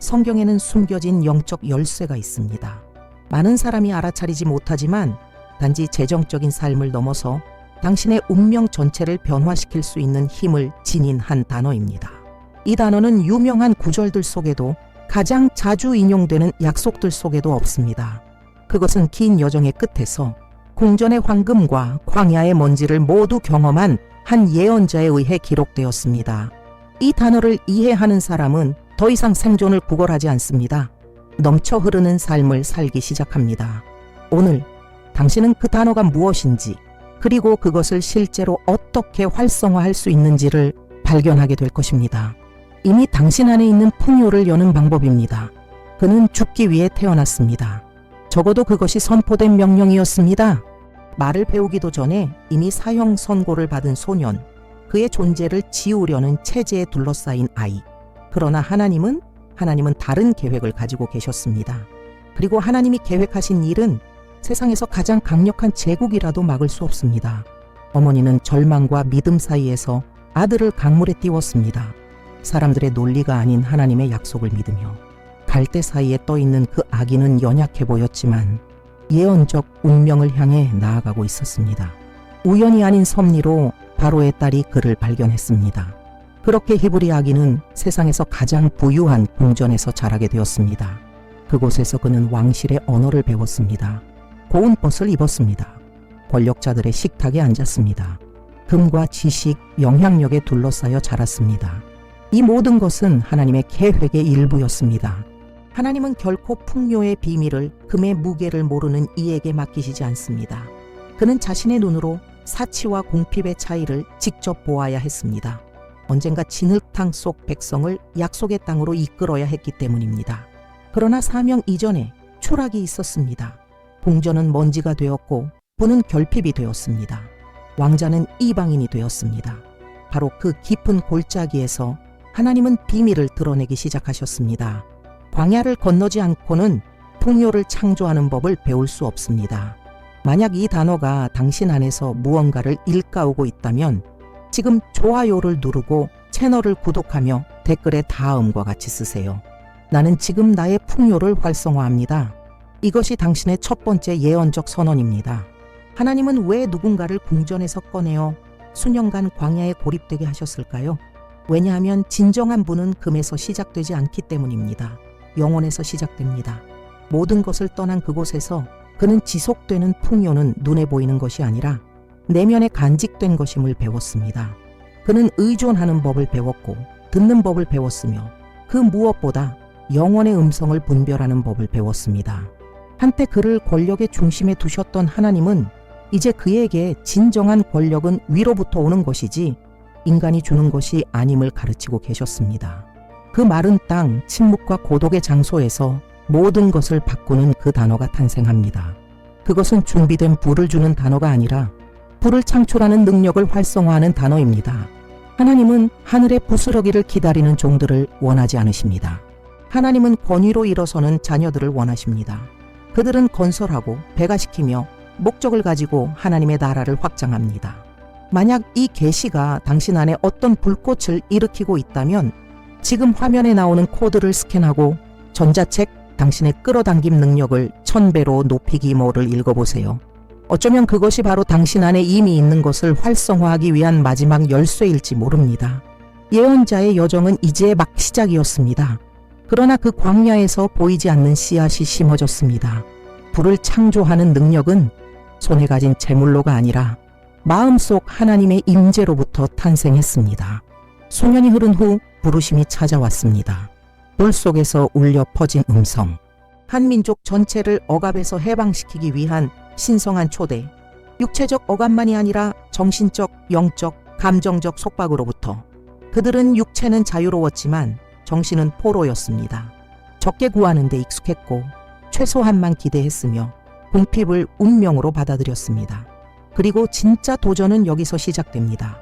성경에는 숨겨진 영적 열쇠가 있습니다. 많은 사람이 알아차리지 못하지만 단지 재정적인 삶을 넘어서 당신의 운명 전체를 변화시킬 수 있는 힘을 지닌 한 단어입니다. 이 단어는 유명한 구절들 속에도 가장 자주 인용되는 약속들 속에도 없습니다. 그것은 긴 여정의 끝에서 궁전의 황금과 광야의 먼지를 모두 경험한 한 예언자에 의해 기록되었습니다. 이 단어를 이해하는 사람은 더 이상 생존을 구걸하지 않습니다. 넘쳐 흐르는 삶을 살기 시작합니다. 오늘 당신은 그 단어가 무엇인지, 그리고 그것을 실제로 어떻게 활성화할 수 있는지를 발견하게 될 것입니다. 이미 당신 안에 있는 풍요를 여는 방법입니다. 그는 죽기 위해 태어났습니다. 적어도 그것이 선포된 명령이었습니다. 말을 배우기도 전에 이미 사형 선고를 받은 소년, 그의 존재를 지우려는 체제에 둘러싸인 아이. 그러나 하나님은 다른 계획을 가지고 계셨습니다. 그리고 하나님이 계획하신 일은 세상에서 가장 강력한 제국이라도 막을 수 없습니다. 어머니는 절망과 믿음 사이에서 아들을 강물에 띄웠습니다. 사람들의 논리가 아닌 하나님의 약속을 믿으며 갈대 사이에 떠있는 그 아기는 연약해 보였지만 예언적 운명을 향해 나아가고 있었습니다. 우연이 아닌 섭리로 바로의 딸이 그를 발견했습니다. 그렇게 히브리 아기는 세상에서 가장 부유한 궁전에서 자라게 되었습니다. 그곳에서 그는 왕실의 언어를 배웠습니다. 고운 벗을 입었습니다. 권력자들의 식탁에 앉았습니다. 금과 지식, 영향력에 둘러싸여 자랐습니다. 이 모든 것은 하나님의 계획의 일부였습니다. 하나님은 결코 풍요의 비밀을 금의 무게를 모르는 이에게 맡기시지 않습니다. 그는 자신의 눈으로 사치와 궁핍의 차이를 직접 보아야 했습니다. 언젠가 진흙탕 속 백성을 약속의 땅으로 이끌어야 했기 때문입니다. 그러나 사명 이전에 추락이 있었습니다. 궁전은 먼지가 되었고 부는 결핍이 되었습니다. 왕자는 이방인이 되었습니다. 바로 그 깊은 골짜기에서 하나님은 비밀을 드러내기 시작하셨습니다. 광야를 건너지 않고는 풍요를 창조하는 법을 배울 수 없습니다. 만약 이 단어가 당신 안에서 무언가를 일깨우고 있다면 지금 좋아요를 누르고 채널을 구독하며 댓글에 다음과 같이 쓰세요. 나는 지금 나의 풍요를 활성화합니다. 이것이 당신의 첫 번째 예언적 선언입니다. 하나님은 왜 누군가를 궁전에서 꺼내어 수년간 광야에 고립되게 하셨을까요? 왜냐하면 진정한 부는 금에서 시작되지 않기 때문입니다. 영혼에서 시작됩니다. 모든 것을 떠난 그곳에서 그는 지속되는 풍요는 눈에 보이는 것이 아니라 내면에 간직된 것임을 배웠습니다. 그는 의존하는 법을 배웠고 듣는 법을 배웠으며 그 무엇보다 영혼의 음성을 분별하는 법을 배웠습니다. 한때 그를 권력의 중심에 두셨던 하나님은 이제 그에게 진정한 권력은 위로부터 오는 것이지 인간이 주는 것이 아님을 가르치고 계셨습니다. 그 마른 땅, 침묵과 고독의 장소에서 모든 것을 바꾸는 그 단어가 탄생합니다. 그것은 준비된 불을 주는 단어가 아니라 불을 창출하는 능력을 활성화하는 단어입니다. 하나님은 하늘의 부스러기를 기다리는 종들을 원하지 않으십니다. 하나님은 권위로 일어서는 자녀들을 원하십니다. 그들은 건설하고 배가시키며 목적을 가지고 하나님의 나라를 확장합니다. 만약 이 계시가 당신 안에 어떤 불꽃을 일으키고 있다면 지금 화면에 나오는 코드를 스캔하고 전자책 당신의 끌어당김 능력을 1000배로 높이기 뭐를 읽어보세요. 어쩌면 그것이 바로 당신 안에 이미 있는 것을 활성화하기 위한 마지막 열쇠일지 모릅니다. 예언자의 여정은 이제 막 시작이었습니다. 그러나 그 광야에서 보이지 않는 씨앗이 심어졌습니다. 불을 창조하는 능력은 손에 가진 재물로가 아니라 마음속 하나님의 임재로부터 탄생했습니다. 수년이 흐른 후 부르심이 찾아왔습니다. 불 속에서 울려 퍼진 음성. 한 민족 전체를 억압에서 해방시키기 위한 신성한 초대. 육체적 억압만이 아니라 정신적, 영적, 감정적 속박으로부터. 그들은 육체는 자유로웠지만 정신은 포로였습니다. 적게 구하는 데 익숙했고 최소한만 기대했으며 궁핍을 운명으로 받아들였습니다. 그리고 진짜 도전은 여기서 시작됩니다.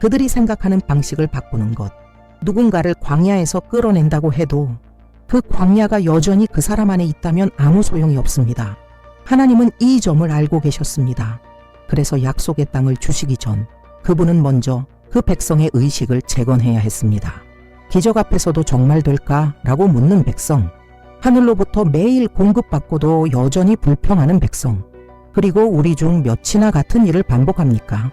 그들이 생각하는 방식을 바꾸는 것. 누군가를 광야에서 끌어낸다고 해도 그 광야가 여전히 그 사람 안에 있다면 아무 소용이 없습니다. 하나님은 이 점을 알고 계셨습니다. 그래서 약속의 땅을 주시기 전 그분은 먼저 그 백성의 의식을 재건해야 했습니다. 기적 앞에서도 정말 될까? 라고 묻는 백성. 하늘로부터 매일 공급받고도 여전히 불평하는 백성. 그리고 우리 중 몇이나 같은 일을 반복합니까?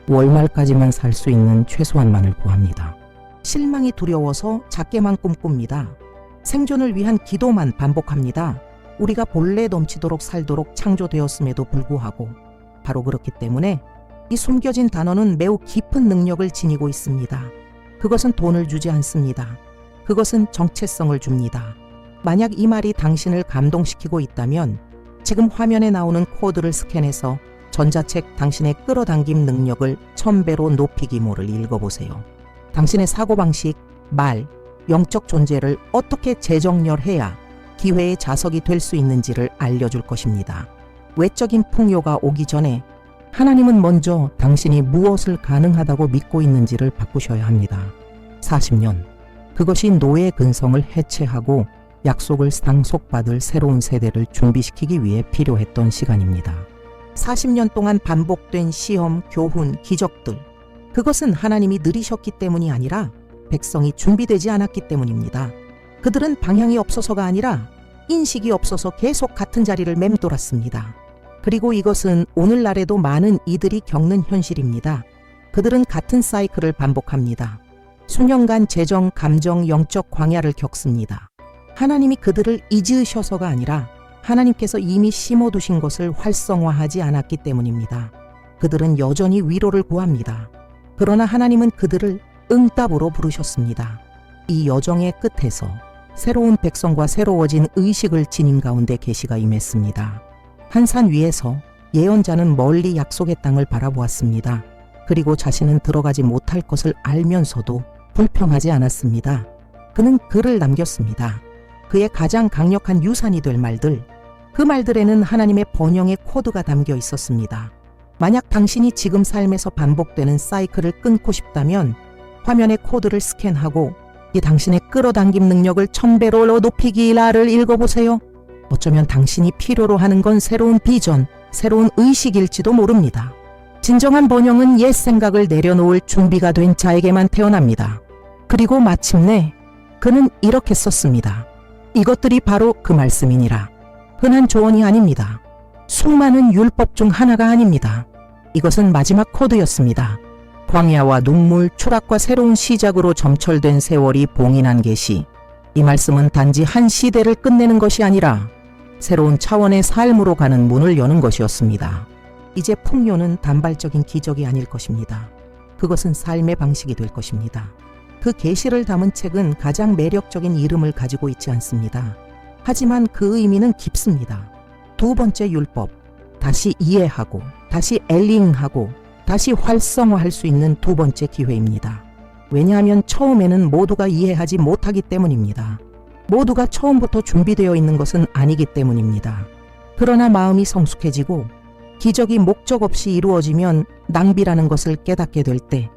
월말까지만 살 수 있는 최소한만을 구합니다. 실망이 두려워서 작게만 꿈꿉니다. 생존을 위한 기도만 반복합니다. 우리가 본래 넘치도록 살도록 창조되었음에도 불구하고 바로 그렇기 때문에 이 숨겨진 단어는 매우 깊은 능력을 지니고 있습니다. 그것은 돈을 주지 않습니다. 그것은 정체성을 줍니다. 만약 이 말이 당신을 감동시키고 있다면 지금 화면에 나오는 코드를 스캔해서 전자책 당신의 끌어당김 능력을 1000배로 높이기모를 읽어보세요. 당신의 사고방식, 말, 영적 존재를 어떻게 재정렬해야 기회의 자석이 될 수 있는지를 알려줄 것입니다. 외적인 풍요가 오기 전에 하나님은 먼저 당신이 무엇을 가능하다고 믿고 있는지를 바꾸셔야 합니다. 40년, 그것이 노예 근성을 해체하고 약속을 상속받을 새로운 세대를 준비시키기 위해 필요했던 시간입니다. 40년 동안 반복된 시험, 교훈, 기적들, 그것은 하나님이 느리셨기 때문이 아니라 백성이 준비되지 않았기 때문입니다. 그들은 방향이 없어서가 아니라 인식이 없어서 계속 같은 자리를 맴돌았습니다. 그리고 이것은 오늘날에도 많은 이들이 겪는 현실입니다. 그들은 같은 사이클을 반복합니다. 수년간 재정, 감정, 영적 광야를 겪습니다. 하나님이 그들을 잊으셔서가 아니라 하나님께서 이미 심어두신 것을 활성화하지 않았기 때문입니다. 그들은 여전히 위로를 구합니다. 그러나 하나님은 그들을 응답으로 부르셨습니다. 이 여정의 끝에서 새로운 백성과 새로워진 의식을 지닌 가운데 계시가 임했습니다. 한 산 위에서 예언자는 멀리 약속의 땅을 바라보았습니다. 그리고 자신은 들어가지 못할 것을 알면서도 불평하지 않았습니다. 그는 글을 남겼습니다. 그의 가장 강력한 유산이 될 말들, 그 말들에는 하나님의 번영의 코드가 담겨 있었습니다. 만약 당신이 지금 삶에서 반복되는 사이클을 끊고 싶다면 화면의 코드를 스캔하고 이 당신의 끌어당김 능력을 1000배로 높이기라를 읽어보세요. 어쩌면 당신이 필요로 하는 건 새로운 비전, 새로운 의식일지도 모릅니다. 진정한 번영은 옛 생각을 내려놓을 준비가 된 자에게만 태어납니다. 그리고 마침내 그는 이렇게 썼습니다. 이것들이 바로 그 말씀이니라. 흔한 조언이 아닙니다. 수많은 율법 중 하나가 아닙니다. 이것은 마지막 코드였습니다. 광야와 눈물, 추락과 새로운 시작으로 점철된 세월이 봉인한 계시. 이 말씀은 단지 한 시대를 끝내는 것이 아니라 새로운 차원의 삶으로 가는 문을 여는 것이었습니다. 이제 풍요는 단발적인 기적이 아닐 것입니다. 그것은 삶의 방식이 될 것입니다. 그 계시를 담은 책은 가장 매력적인 이름을 가지고 있지 않습니다. 하지만 그 의미는 깊습니다. 두 번째 율법, 다시 이해하고 다시 엘링하고 다시 활성화할 수 있는 두 번째 기회입니다. 왜냐하면 처음에는 모두가 이해하지 못하기 때문입니다. 모두가 처음부터 준비되어 있는 것은 아니기 때문입니다. 그러나 마음이 성숙해지고 기적이 목적 없이 이루어지면 낭비라는 것을 깨닫게 될 때,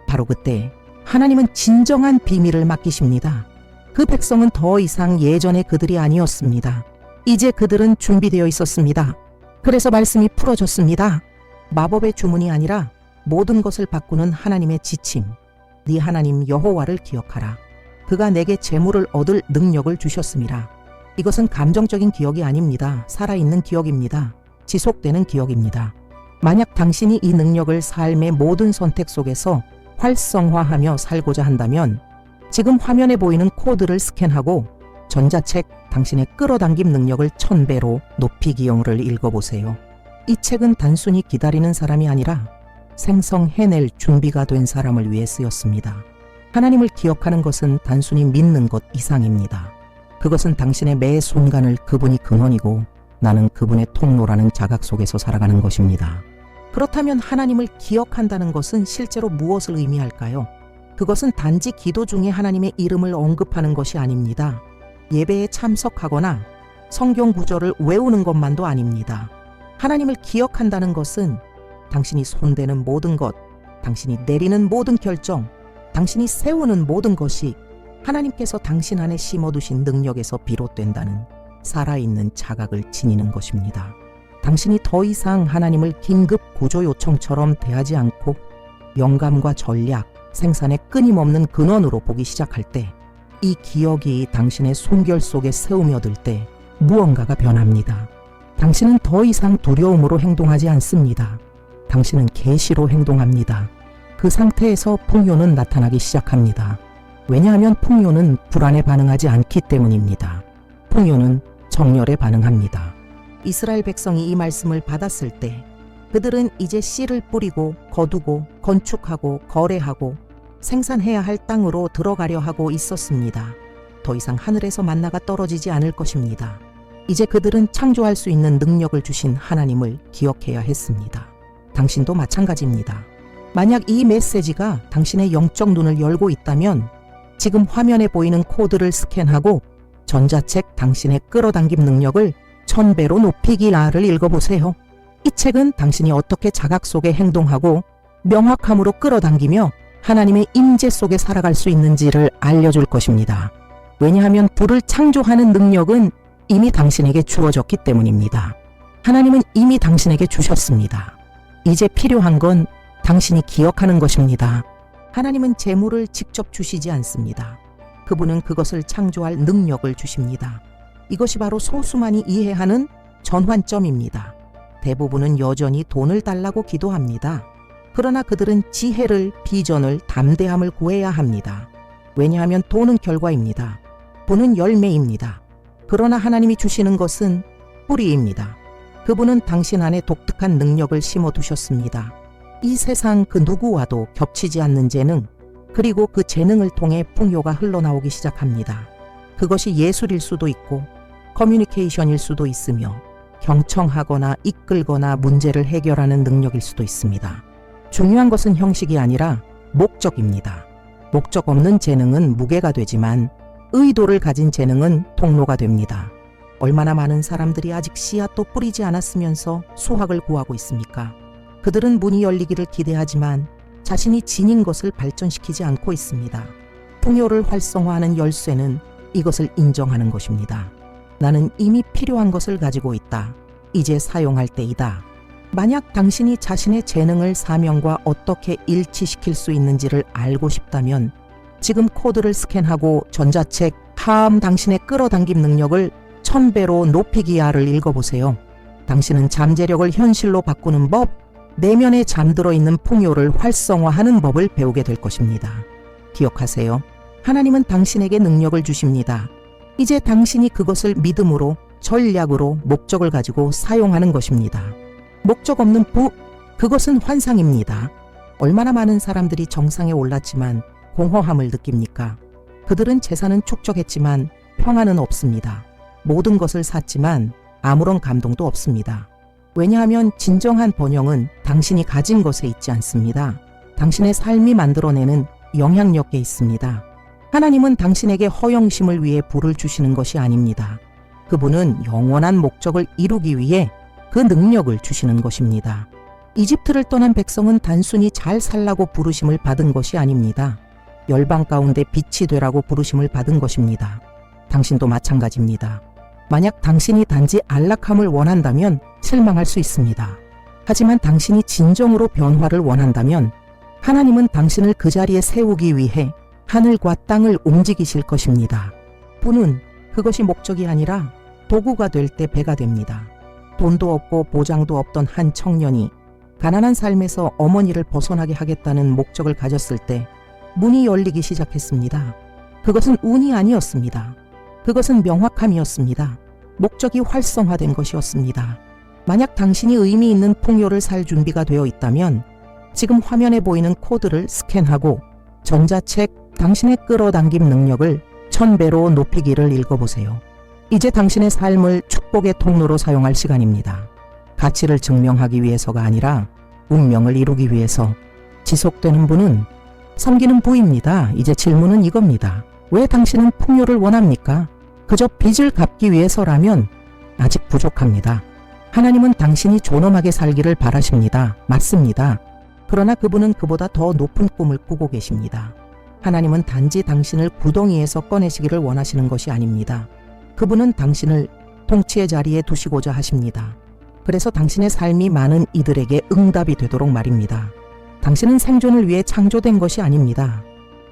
바로 그때 하나님은 진정한 비밀을 맡기십니다. 그 백성은 더 이상 예전의 그들이 아니었습니다. 이제 그들은 준비되어 있었습니다. 그래서 말씀이 풀어졌습니다. 마법의 주문이 아니라 모든 것을 바꾸는 하나님의 지침. 네 하나님 여호와를 기억하라. 그가 내게 재물을 얻을 능력을 주셨습니다. 이것은 감정적인 기억이 아닙니다. 살아있는 기억입니다. 지속되는 기억입니다. 만약 당신이 이 능력을 삶의 모든 선택 속에서 활성화하며 살고자 한다면 지금 화면에 보이는 코드를 스캔하고 전자책 당신의 끌어당김 능력을 1000배로 높이기용을 읽어보세요. 이 책은 단순히 기다리는 사람이 아니라 생성해낼 준비가 된 사람을 위해 쓰였습니다. 하나님을 기억하는 것은 단순히 믿는 것 이상입니다. 그것은 당신의 매 순간을 그분이 근원이고 나는 그분의 통로라는 자각 속에서 살아가는 것입니다. 그렇다면 하나님을 기억한다는 것은 실제로 무엇을 의미할까요? 그것은 단지 기도 중에 하나님의 이름을 언급하는 것이 아닙니다. 예배에 참석하거나 성경 구절을 외우는 것만도 아닙니다. 하나님을 기억한다는 것은 당신이 손대는 모든 것, 당신이 내리는 모든 결정, 당신이 세우는 모든 것이 하나님께서 당신 안에 심어두신 능력에서 비롯된다는 살아있는 자각을 지니는 것입니다. 당신이 더 이상 하나님을 긴급 구조 요청처럼 대하지 않고 영감과 전략, 생산의 끊임없는 근원으로 보기 시작할 때, 이 기억이 당신의 손결 속에 스며들 때 무언가가 변합니다. 당신은 더 이상 두려움으로 행동하지 않습니다. 당신은 계시로 행동합니다. 그 상태에서 풍요는 나타나기 시작합니다. 왜냐하면 풍요는 불안에 반응하지 않기 때문입니다. 풍요는 정열에 반응합니다. 이스라엘 백성이 이 말씀을 받았을 때 그들은 이제 씨를 뿌리고 거두고 건축하고 거래하고 생산해야 할 땅으로 들어가려 하고 있었습니다. 더 이상 하늘에서 만나가 떨어지지 않을 것입니다. 이제 그들은 창조할 수 있는 능력을 주신 하나님을 기억해야 했습니다. 당신도 마찬가지입니다. 만약 이 메시지가 당신의 영적 눈을 열고 있다면 지금 화면에 보이는 코드를 스캔하고 전자책 당신의 끌어당김 능력을 1000배로 높이기라를 읽어보세요. 이 책은 당신이 어떻게 자각 속에 행동하고 명확함으로 끌어당기며 하나님의 임재 속에 살아갈 수 있는지를 알려줄 것입니다. 왜냐하면 불을 창조하는 능력은 이미 당신에게 주어졌기 때문입니다. 하나님은 이미 당신에게 주셨습니다. 이제 필요한 건 당신이 기억하는 것입니다. 하나님은 재물을 직접 주시지 않습니다. 그분은 그것을 창조할 능력을 주십니다. 이것이 바로 소수만이 이해하는 전환점입니다. 대부분은 여전히 돈을 달라고 기도합니다. 그러나 그들은 지혜를, 비전을, 담대함을 구해야 합니다. 왜냐하면 돈은 결과입니다. 분은 열매입니다. 그러나 하나님이 주시는 것은 뿌리입니다. 그분은 당신 안에 독특한 능력을 심어두셨습니다. 이 세상 그 누구와도 겹치지 않는 재능, 그리고 그 재능을 통해 풍요가 흘러나오기 시작합니다. 그것이 예술일 수도 있고 커뮤니케이션일 수도 있으며 경청하거나 이끌거나 문제를 해결하는 능력일 수도 있습니다. 중요한 것은 형식이 아니라 목적입니다. 목적 없는 재능은 무게가 되지만 의도를 가진 재능은 통로가 됩니다. 얼마나 많은 사람들이 아직 씨앗도 뿌리지 않았으면서 수확을 구하고 있습니까? 그들은 문이 열리기를 기대하지만 자신이 지닌 것을 발전시키지 않고 있습니다. 풍요를 활성화하는 열쇠는 이것을 인정하는 것입니다. 나는 이미 필요한 것을 가지고 있다. 이제 사용할 때이다. 만약 당신이 자신의 재능을 사명과 어떻게 일치시킬 수 있는지를 알고 싶다면 지금 코드를 스캔하고 전자책 다음 당신의 끌어당김 능력을 1000배로 높이기야를 읽어보세요. 당신은 잠재력을 현실로 바꾸는 법, 내면에 잠들어 있는 풍요를 활성화하는 법을 배우게 될 것입니다. 기억하세요. 하나님은 당신에게 능력을 주십니다. 이제 당신이 그것을 믿음으로, 전략으로, 목적을 가지고 사용하는 것입니다. 목적 없는 그것은 환상입니다. 얼마나 많은 사람들이 정상에 올랐지만 공허함을 느낍니까? 그들은 재산은 축적했지만 평안은 없습니다. 모든 것을 샀지만 아무런 감동도 없습니다. 왜냐하면 진정한 번영은 당신이 가진 것에 있지 않습니다. 당신의 삶이 만들어내는 영향력에 있습니다. 하나님은 당신에게 허영심을 위해 불을 주시는 것이 아닙니다. 그분은 영원한 목적을 이루기 위해 그 능력을 주시는 것입니다. 이집트를 떠난 백성은 단순히 잘 살라고 부르심을 받은 것이 아닙니다. 열방 가운데 빛이 되라고 부르심을 받은 것입니다. 당신도 마찬가지입니다. 만약 당신이 단지 안락함을 원한다면 실망할 수 있습니다. 하지만 당신이 진정으로 변화를 원한다면 하나님은 당신을 그 자리에 세우기 위해 하늘과 땅을 움직이실 것입니다. 분은 그것이 목적이 아니라 도구가 될 때 배가 됩니다. 돈도 없고 보장도 없던 한 청년이 가난한 삶에서 어머니를 벗어나게 하겠다는 목적을 가졌을 때 문이 열리기 시작했습니다. 그것은 운이 아니었습니다. 그것은 명확함이었습니다. 목적이 활성화된 것이었습니다. 만약 당신이 의미 있는 풍요를 살 준비가 되어 있다면 지금 화면에 보이는 코드를 스캔하고 전자책 당신의 끌어당김 능력을 1000배로 높이기를 읽어보세요. 이제 당신의 삶을 축복의 통로로 사용할 시간입니다. 가치를 증명하기 위해서가 아니라 운명을 이루기 위해서. 지속되는 분은 섬기는 부입니다. 이제 질문은 이겁니다. 왜 당신은 풍요를 원합니까? 그저 빚을 갚기 위해서라면 아직 부족합니다. 하나님은 당신이 존엄하게 살기를 바라십니다. 맞습니다. 그러나 그분은 그보다 더 높은 꿈을 꾸고 계십니다. 하나님은 단지 당신을 구덩이에서 꺼내시기를 원하시는 것이 아닙니다. 그분은 당신을 통치의 자리에 두시고자 하십니다. 그래서 당신의 삶이 많은 이들에게 응답이 되도록 말입니다. 당신은 생존을 위해 창조된 것이 아닙니다.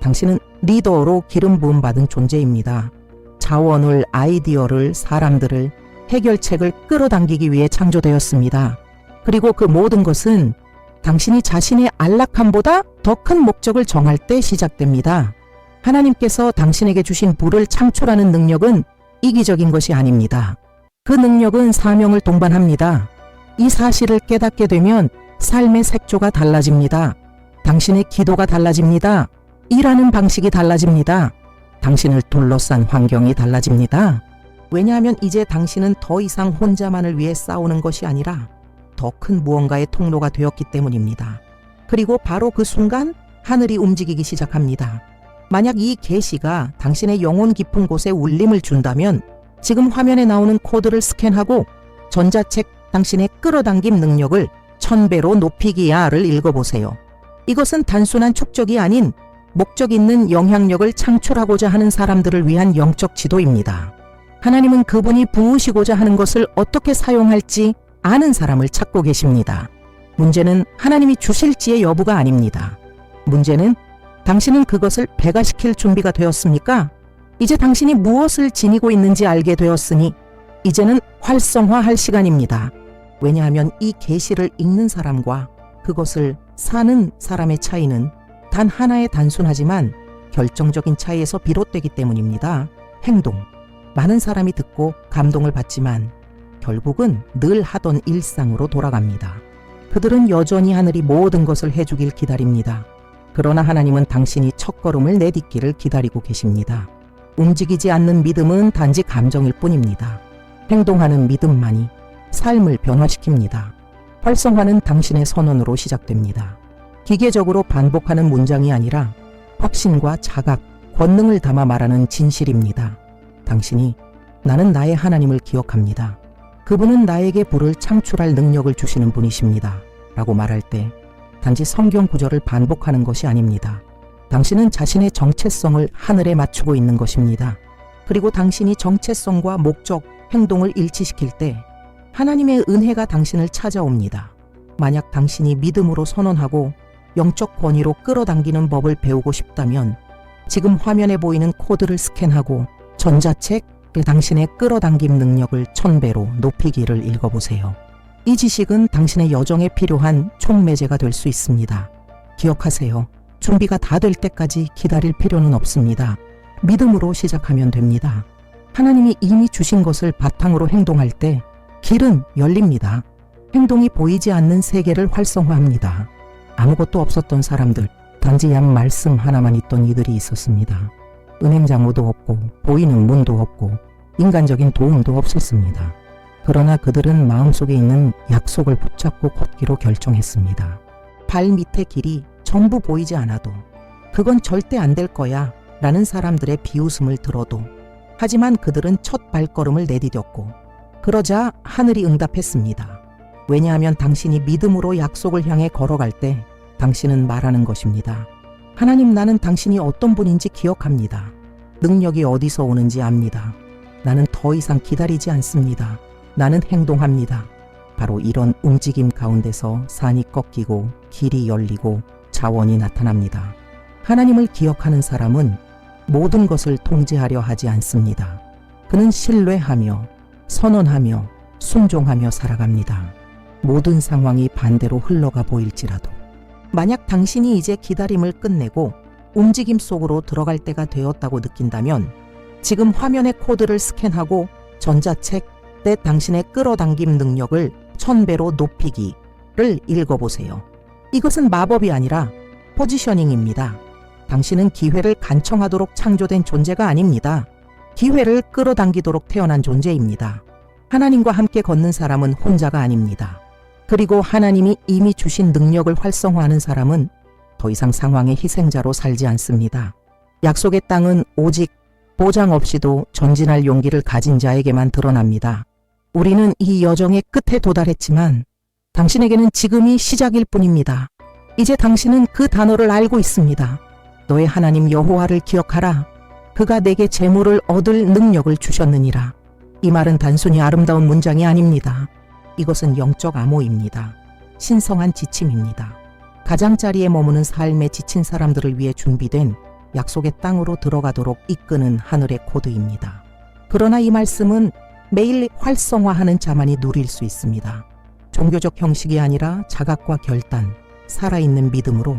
당신은 리더로 기름 부음 받은 존재입니다. 자원을, 아이디어를, 사람들을, 해결책을 끌어당기기 위해 창조되었습니다. 그리고 그 모든 것은 당신이 자신의 안락함보다 더 큰 목적을 정할 때 시작됩니다. 하나님께서 당신에게 주신 부를 창출하는 능력은 이기적인 것이 아닙니다. 그 능력은 사명을 동반합니다. 이 사실을 깨닫게 되면 삶의 색조가 달라집니다. 당신의 기도가 달라집니다. 일하는 방식이 달라집니다. 당신을 둘러싼 환경이 달라집니다. 왜냐하면 이제 당신은 더 이상 혼자만을 위해 싸우는 것이 아니라 더 큰 무언가의 통로가 되었기 때문입니다. 그리고 바로 그 순간 하늘이 움직이기 시작합니다. 만약 이 계시가 당신의 영혼 깊은 곳에 울림을 준다면 지금 화면에 나오는 코드를 스캔하고 전자책 당신의 끌어당김 능력을 1000배로 높이기야를 읽어보세요. 이것은 단순한 축적이 아닌 목적 있는 영향력을 창출하고자 하는 사람들을 위한 영적 지도입니다. 하나님은 그분이 부으시고자 하는 것을 어떻게 사용할지 아는 사람을 찾고 계십니다. 문제는 하나님이 주실지의 여부가 아닙니다. 문제는 당신은 그것을 배가시킬 준비가 되었습니까? 이제 당신이 무엇을 지니고 있는지 알게 되었으니 이제는 활성화할 시간입니다. 왜냐하면 이 계시를 읽는 사람과 그것을 사는 사람의 차이는 단 하나의 단순하지만 결정적인 차이에서 비롯되기 때문입니다. 행동. 많은 사람이 듣고 감동을 받지만 결국은 늘 하던 일상으로 돌아갑니다. 그들은 여전히 하늘이 모든 것을 해주길 기다립니다. 그러나 하나님은 당신이 첫걸음을 내딛기를 기다리고 계십니다. 움직이지 않는 믿음은 단지 감정일 뿐입니다. 행동하는 믿음만이 삶을 변화시킵니다. 활성화는 당신의 선언으로 시작됩니다. 기계적으로 반복하는 문장이 아니라 확신과 자각, 권능을 담아 말하는 진실입니다. 당신이 나는 나의 하나님을 기억합니다. 그분은 나에게 불을 창출할 능력을 주시는 분이십니다. 라고 말할 때 단지 성경 구절을 반복하는 것이 아닙니다. 당신은 자신의 정체성을 하늘에 맞추고 있는 것입니다. 그리고 당신이 정체성과 목적, 행동을 일치시킬 때 하나님의 은혜가 당신을 찾아옵니다. 만약 당신이 믿음으로 선언하고 영적 권위로 끌어당기는 법을 배우고 싶다면 지금 화면에 보이는 코드를 스캔하고 전자책 당신의 끌어당김 능력을 1000배로 높이기를 읽어보세요. 이 지식은 당신의 여정에 필요한 촉매제가 될 수 있습니다. 기억하세요. 준비가 다 될 때까지 기다릴 필요는 없습니다. 믿음으로 시작하면 됩니다. 하나님이 이미 주신 것을 바탕으로 행동할 때 길은 열립니다. 행동이 보이지 않는 세계를 활성화합니다. 아무것도 없었던 사람들, 단지 양 말씀 하나만 있던 이들이 있었습니다. 은행장부도 없고 보이는 문도 없고 인간적인 도움도 없었습니다. 그러나 그들은 마음속에 있는 약속을 붙잡고 걷기로 결정했습니다. 발 밑의 길이 전부 보이지 않아도 그건 절대 안 될 거야 라는 사람들의 비웃음을 들어도 하지만 그들은 첫 발걸음을 내디뎠고 그러자 하늘이 응답했습니다. 왜냐하면 당신이 믿음으로 약속을 향해 걸어갈 때 당신은 말하는 것입니다. 하나님, 나는 당신이 어떤 분인지 기억합니다. 능력이 어디서 오는지 압니다. 나는 더 이상 기다리지 않습니다. 나는 행동합니다. 바로 이런 움직임 가운데서 산이 꺾이고 길이 열리고 자원이 나타납니다. 하나님을 기억하는 사람은 모든 것을 통제하려 하지 않습니다. 그는 신뢰하며 선언하며 순종하며 살아갑니다. 모든 상황이 반대로 흘러가 보일지라도. 만약 당신이 이제 기다림을 끝내고 움직임 속으로 들어갈 때가 되었다고 느낀다면 지금 화면의 코드를 스캔하고 전자책 때 당신의 끌어당김 능력을 1000배로 높이기를 읽어보세요. 이것은 마법이 아니라 포지셔닝입니다. 당신은 기회를 간청하도록 창조된 존재가 아닙니다. 기회를 끌어당기도록 태어난 존재입니다. 하나님과 함께 걷는 사람은 혼자가 아닙니다. 그리고 하나님이 이미 주신 능력을 활성화하는 사람은 더 이상 상황의 희생자로 살지 않습니다. 약속의 땅은 오직 보장 없이도 전진할 용기를 가진 자에게만 드러납니다. 우리는 이 여정의 끝에 도달했지만 당신에게는 지금이 시작일 뿐입니다. 이제 당신은 그 단어를 알고 있습니다. 너의 하나님 여호와를 기억하라. 그가 내게 재물을 얻을 능력을 주셨느니라. 이 말은 단순히 아름다운 문장이 아닙니다. 이것은 영적 암호입니다. 신성한 지침입니다. 가장자리에 머무는 삶에 지친 사람들을 위해 준비된 약속의 땅으로 들어가도록 이끄는 하늘의 코드입니다. 그러나 이 말씀은 매일 활성화하는 자만이 누릴 수 있습니다. 종교적 형식이 아니라 자각과 결단, 살아있는 믿음으로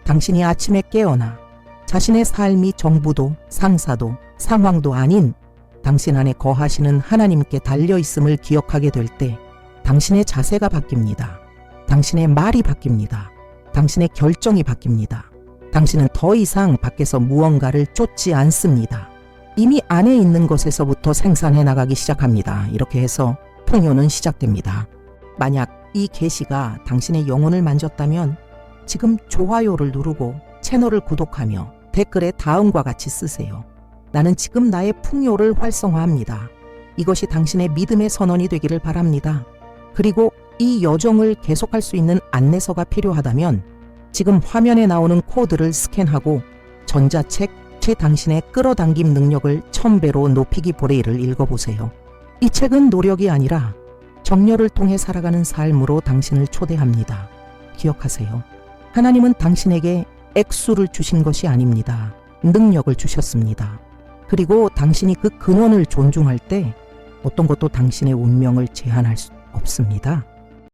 당신이 아침에 깨어나 자신의 삶이 정부도 상사도 상황도 아닌 당신 안에 거하시는 하나님께 달려있음을 기억하게 될 때 당신의 자세가 바뀝니다. 당신의 말이 바뀝니다. 당신의 결정이 바뀝니다. 당신은 더 이상 밖에서 무언가를 쫓지 않습니다. 이미 안에 있는 것에서부터 생산해 나가기 시작합니다. 이렇게 해서 풍요는 시작됩니다. 만약 이 계시가 당신의 영혼을 만졌다면 지금 좋아요를 누르고 채널을 구독하며 댓글에 다음과 같이 쓰세요. 나는 지금 나의 풍요를 활성화합니다. 이것이 당신의 믿음의 선언이 되기를 바랍니다. 그리고 이 여정을 계속할 수 있는 안내서가 필요하다면 지금 화면에 나오는 코드를 스캔하고 전자책 제 당신의 끌어당김 능력을 1000배로 높이기 보레이를 읽어보세요. 이 책은 노력이 아니라 정열을 통해 살아가는 삶으로 당신을 초대합니다. 기억하세요. 하나님은 당신에게 액수를 주신 것이 아닙니다. 능력을 주셨습니다. 그리고 당신이 그 근원을 존중할 때 어떤 것도 당신의 운명을 제한할 수 없습니다.